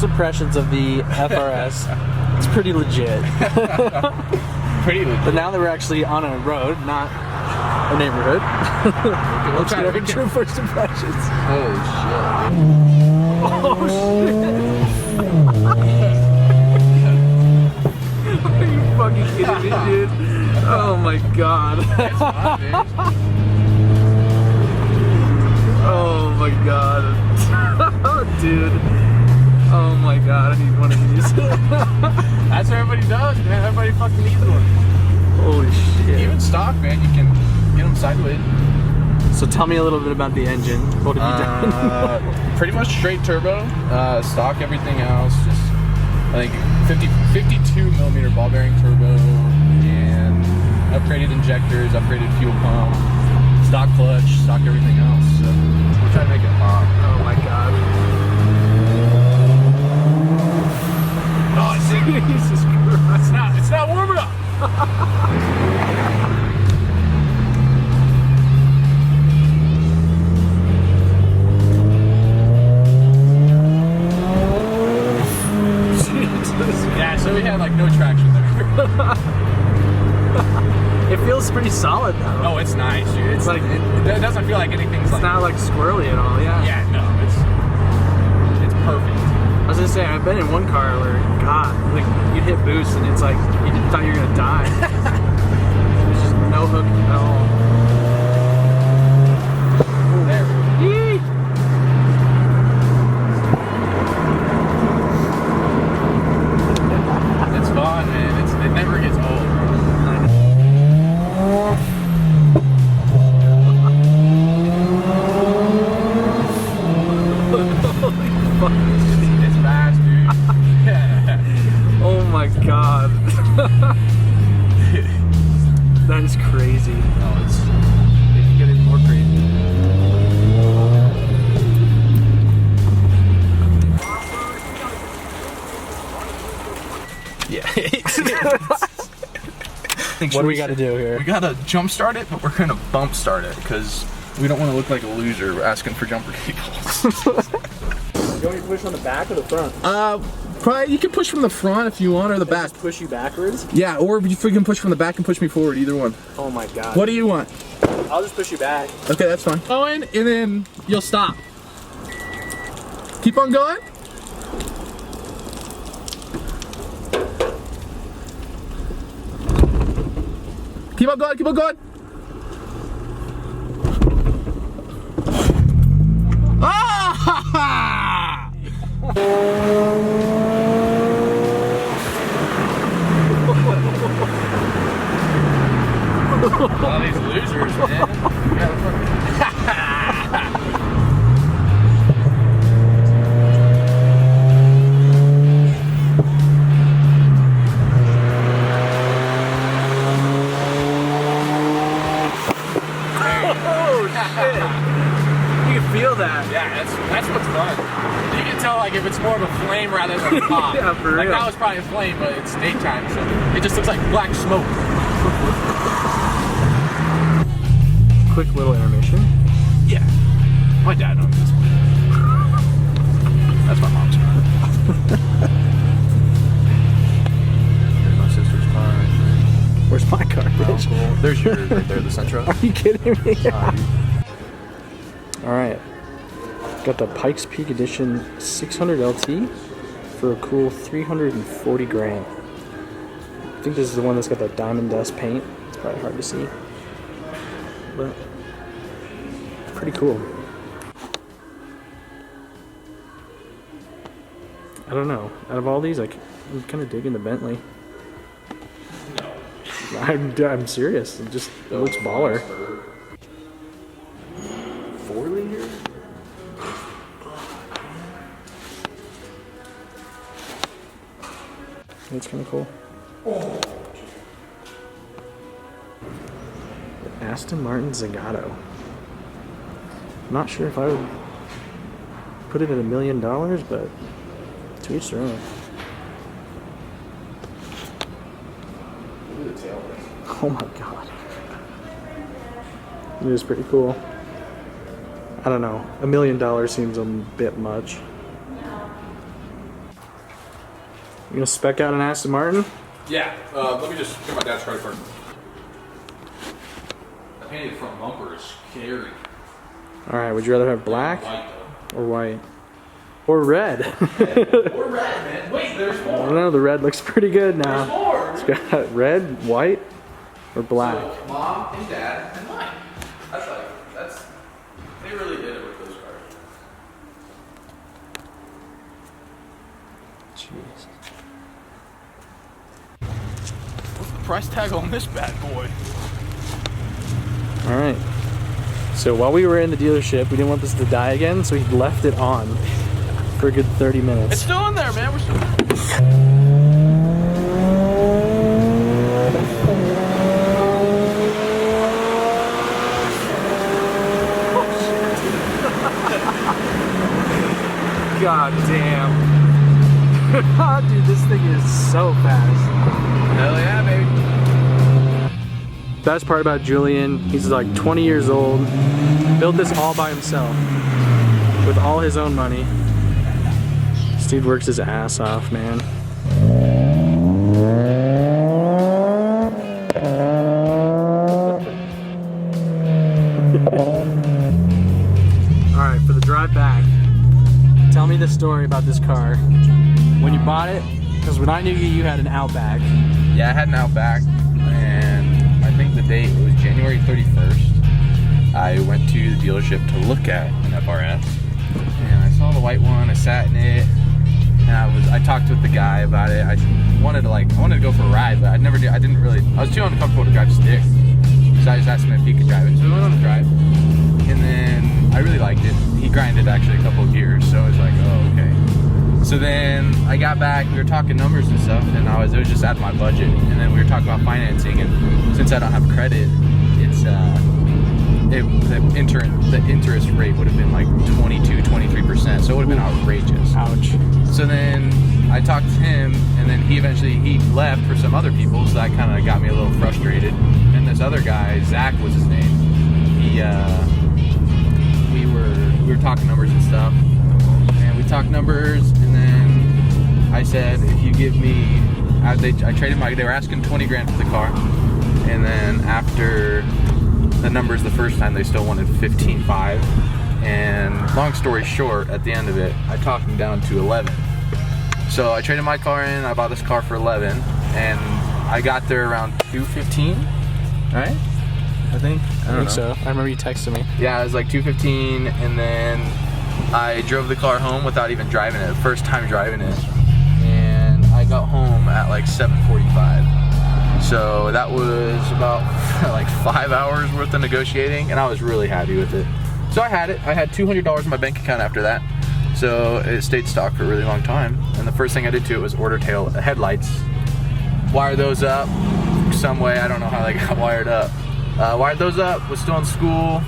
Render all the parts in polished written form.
First impressions of the FRS, it's pretty legit. Pretty legit. But now that we're actually on a road, not a neighborhood, let's get our true first impressions. Holy shit. Oh shit. Are you fucking kidding me, dude? Oh my god. Oh my god. Dude. Oh my god, I need one of these. That's what everybody does, man. Everybody fucking needs one. Holy shit. Even stock, man, you can get them sideways. So tell me a little bit about the engine. What have you done? Pretty much straight turbo. Stock, everything else. Just, I think, 52 millimeter ball bearing turbo. And upgraded injectors, upgraded fuel pump. Stock clutch, stock everything else. So we're trying to make it pop. Oh my god. Oh, Jesus Christ. It's not warm enough. Yeah, so we had like no traction there. It feels pretty solid though. Oh, it's nice, dude. It's like it doesn't feel like anything's It's like not like squirrely at all, yeah. Yeah, no, it's perfect. I was gonna say, I've been in one car where, God, like you'd hit boost and it's like you thought you were gonna die. There's just no hook at all. There. Yee! It's fun, man. It never gets old. It's fast, dude. Oh my god. That is crazy. No, it can get even more crazy. Yeah. What do we got to do here? We gotta jump start it, but we're gonna bump start it because we don't want to look like a loser asking for jumper cables. You want me to push on the back or the front? Probably you can push from the front if you want, or the back. Just push you backwards? Yeah, or if you can push from the back and push me forward, either one. Oh my god. What do you want? I'll just push you back. Okay, that's fine. Going, and then you'll stop. Keep on going. Keep on going, keep on going. Ah! All these losers, man. Oh shit. You can feel that. Yeah, that's what's fun. You can tell like if it's more of a flame rather than a pop. Yeah, for like real. that was probably a flame, but it's daytime, so it just looks like black smoke. Quick little intermission. Yeah. My dad owns this one. That's my mom's car. There's my sister's car. Where's my car, bitch? Cool. There's yours right there, the Sentra. Are you kidding me? Alright. Got the Pikes Peak Edition 600 LT for a cool 340 grand. I think this is the one that's got that diamond dust paint. It's probably hard to see. But pretty cool. I don't know. Out of all these, I'm kind of digging the Bentley. I'm serious. It looks baller. 4 liter? It's kind of cool. Aston Martin Zagato. Not sure if I would put it at $1 million, but to each their own. Look at the tail. Oh my god. It is pretty cool. I don't know. $1 million seems a bit much. You gonna spec out an Aston Martin? Yeah. Let me just get my dad's credit card. The painted front bumper is scary. Alright, would you rather have black White, or white? Or red? Or red, man. Wait, there's I more. don't know, the red looks pretty good now. There's more. It's got red, white, or black. So, mom and dad and mine. They really did it with those cars. Jeez. What's the price tag on this bad boy? Alright. So while we were in the dealership, we didn't want this to die again, so he left it on for a good 30 minutes. It's still in there, man. We're still there. God damn. Dude, this thing is so fast. Hell yeah, baby. Best part about Jullian, he's like 20 years old, built this all by himself, with all his own money. This dude works his ass off, man. Alright, for the drive back, tell me the story about this car. When you bought it, because when I knew you, you had an Outback. Yeah, I had an Outback, and I think the date was January 31st. I went to the dealership to look at an FRS, and I saw the white one. I sat in it, and I talked with the guy about it. I wanted to go for a ride, but I was too uncomfortable to drive stick. So I just asked him if he could drive it. So we went on a drive, and then I really liked it. He grinded actually a couple of gears, so I was like, oh, okay. So then I got back, we were talking numbers and stuff, and it was just out of my budget. And then we were talking about financing, and since I don't have credit, it's the interest rate would have been like 22-23%, so it would have been outrageous. Ouch. So then I talked to him, and then he left for some other people, so that kind of got me a little frustrated. And this other guy, Zach was his name, we were talking numbers and stuff, and we talked numbers, and then I said, if you give me, I traded they were asking 20 grand for the car, and then after the numbers the first time, they still wanted 15.5, and long story short, at the end of it, I talked them down to 11. So I traded my car in, I bought this car for 11, and I got there around 2:15, right? I think so. I remember you texted me. Yeah, it was like 2:15, and then I drove the car home without even driving it, first time driving it, and I got home at like 7:45. So that was about like 5 hours worth of negotiating, and I was really happy with it. So I had it. I had $200 in my bank account after that. So it stayed stock for a really long time. And the first thing I did to it was order tail headlights, wire those up some way. I don't know how they got wired up. Wired those up, was still in school,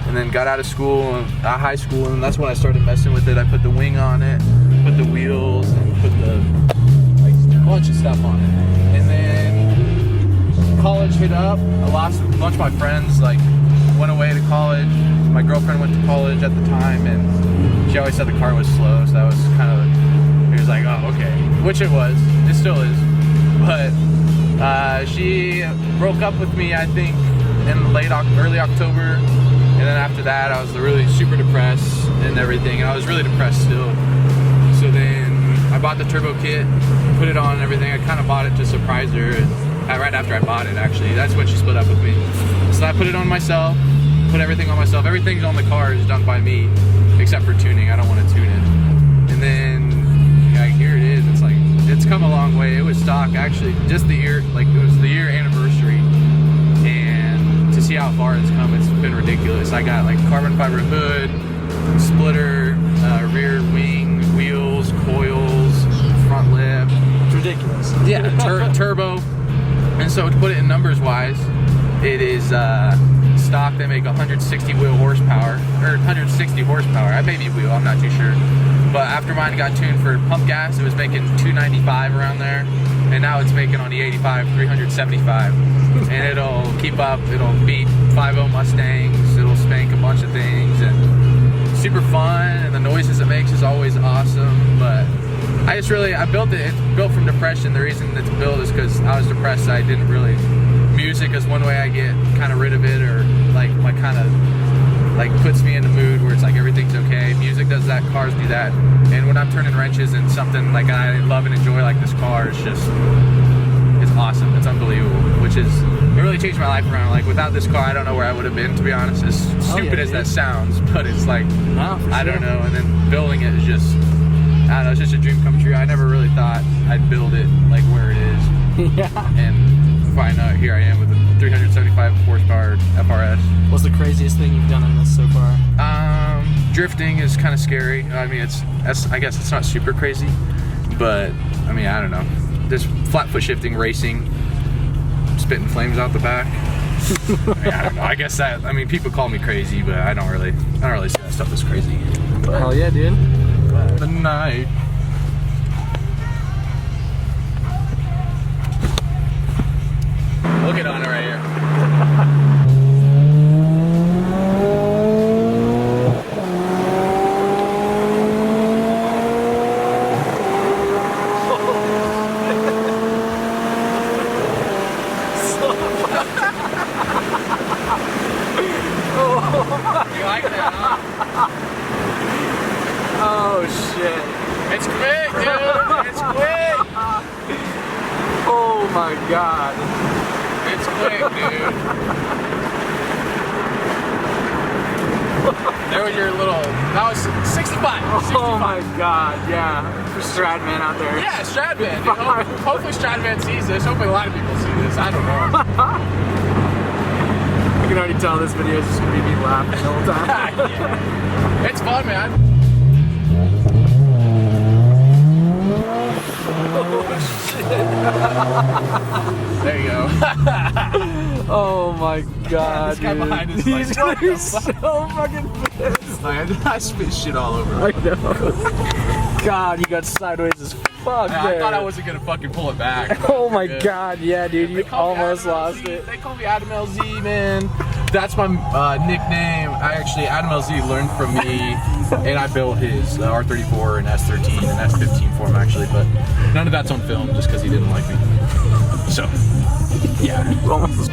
and then got out of school, high school, and that's when I started messing with it. I put the wing on it, put the wheels, and put a bunch of stuff on it. And then college hit up. I lost a bunch of my friends, went away to college. My girlfriend went to college at the time, and she always said the car was slow, so that was kind of, it was like, oh, okay. Which it was, it still is. But she broke up with me, I think, in early October, and then after that, I was really super depressed and everything, and I was really depressed still. So then I bought the turbo kit, put it on and everything. I kind of bought it to surprise her, and right after I bought it, actually. That's when she split up with me. So I put it on myself, put everything on myself. Everything on the car is done by me, except for tuning. I don't want to tune it. And then, here it is. It's it's come a long way. It was stock, actually, just the year, it was the year anniversary. And to see how far it's come, it's been ridiculous. I got carbon fiber hood, splitter, rear wing, wheels, coils, front lip. It's ridiculous. Yeah, turbo. And so to put it in numbers wise, it is stock. They make 160 wheel horsepower, or 160 horsepower. Maybe wheel, I'm not too sure. But after mine got tuned for pump gas, it was making 295 around there, and now it's making on the 85 375. And it'll keep up. It'll beat 5.0 Mustangs. It'll spank a bunch of things, and super fun. And the noises it makes is always awesome. But I built it. It's built from depression. The reason it's built is because I was depressed. I didn't really. Music is one way I get kind of rid of it, or like kind of like puts me in the mood where it's like everything's okay. Music does that, cars do that, and when I'm turning wrenches and something like I love and enjoy like this car, it's awesome. It's unbelievable, which is it really changed my life around. Like without this car, I don't know where I would have been, to be honest. As stupid as that sounds, but it's like I don't know. And then building it is just I don't know. It's just a dream come true. I never really thought I'd build it like where it is. Yeah. And find out here I am with a 375 horsepower FRS. What's the craziest thing you've done on this so far? Drifting is kind of scary. I mean, I guess it's not super crazy, but I mean, I don't know. There's flat foot shifting, racing, spitting flames out the back. I mean, I don't know. I guess that. I mean, people call me crazy, but I don't really see that stuff as crazy. But, hell yeah, dude. The night. We'll get on it right here. You like that, huh? Oh shit. It's quick, dude! It's quick! Oh my god. It's quick, dude. There was your little, that was 65. Oh my god, yeah. For Stradman out there. Yeah, Stradman. Hopefully Stradman sees this. Hopefully a lot of people see this. I don't know. I can already tell this video is just gonna be me laughing the whole time. Yeah. It's fun, man. There you go. Oh my god, this guy dude. behind us He's like, gonna be so fucking pissed. I spit shit all over. I know. God, you got sideways as fuck I there. thought I wasn't gonna fucking pull it back. Oh my Good. god, yeah, dude, you almost lost it. They call me Adam LZ, man. That's my nickname. Adam LZ learned from me, and I built his R34 and S13 and S15 for him, actually, but none of that's on film just because he didn't like me. So, yeah. Almost.